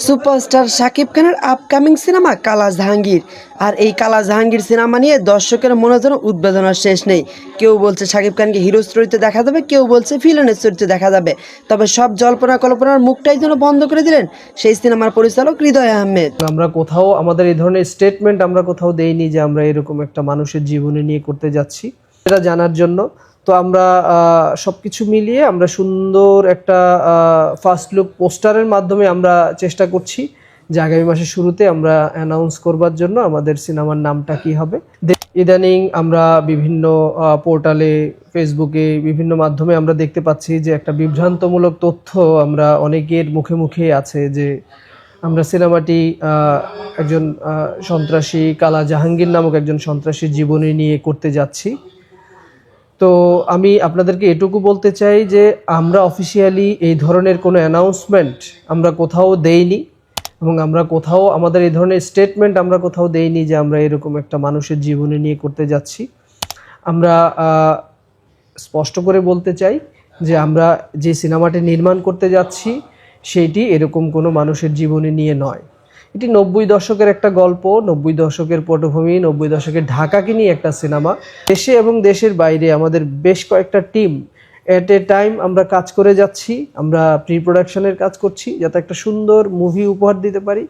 Superstar Shakib খানের upcoming cinema কালা জাহাঙ্গীর। আর এই কালা জাহাঙ্গীর সিনেমা নিয়ে দর্শকের মনে যেন উদ্বেদনার শেষ নেই। কেউ বলছে শাকিব খানকে হিরো চরিত্রে দেখা যাবে, কেউ বলছে ভিলেনের চরিত্রে দেখা যাবে। তবে সব জল্পনা কল্পনার মুখটাই যেন বন্ধ করে দিলেন সেই সিনেমার পরিচালক হৃদয় আহমেদ। আমরা কোথাও আমাদের এই ধরনের স্টেটমেন্ট আমরা কোথাও দেইনি যে আমরা এরকম একটা মানুষের জীবনী নিয়ে করতে যাচ্ছি, এটা জানার জন্য। তো আমরা সবকিছু মিলিয়ে আমরা সুন্দর একটা ফার্স্ট লুক পোস্টারের মাধ্যমে আমরা চেষ্টা করছি যে আগামী মাসের শুরুতে আমরা অ্যানাউন্স করবার জন্য আমাদের সিনেমার নামটা কি হবে। ইদানিং আমরা বিভিন্ন পোর্টালে, ফেসবুকে, বিভিন্ন মাধ্যমে আমরা দেখতে পাচ্ছি যে একটা বিভ্রান্তমূলক তথ্য আমরা অনেকের মুখে মুখে আছে যে আমরা সিনেমাটি একজন সন্ত্রাসী, কালা জাহাঙ্গীর নামক একজন সন্ত্রাসীর জীবনী নিয়ে করতে যাচ্ছি। তো আমি আপনাদেরকে এটুকু বলতে চাই যে আমরা অফিসিয়ালি এই ধরনের কোনো অ্যানাউন্সমেন্ট আমরা কোথাও দেইনি, এবং আমরা কোথাও আমাদের এই ধরনের স্টেটমেন্ট আমরা কোথাও দেইনি যে আমরা এরকম একটা মানুষের জীবনী নিয়ে করতে যাচ্ছি। আমরা স্পষ্ট করে বলতে চাই যে আমরা যে সিনেমাটি নির্মাণ করতে যাচ্ছি সেইটি এরকম কোনো মানুষের জীবনী নিয়ে নয়। এটি 90 দশকের একটা গল্প, 90 দশকের পটভূমি, 90 দশকের ঢাকাকে নিয়ে একটা সিনেমা। দেশে এবং দেশের বাইরে আমাদের বেশ কয়েকটা টিম এট এ টাইম আমরা কাজ করে যাচ্ছি। আমরা প্রি প্রোডাকশনের কাজ করছি যাতে একটা সুন্দর মুভি উপহার দিতে পারি।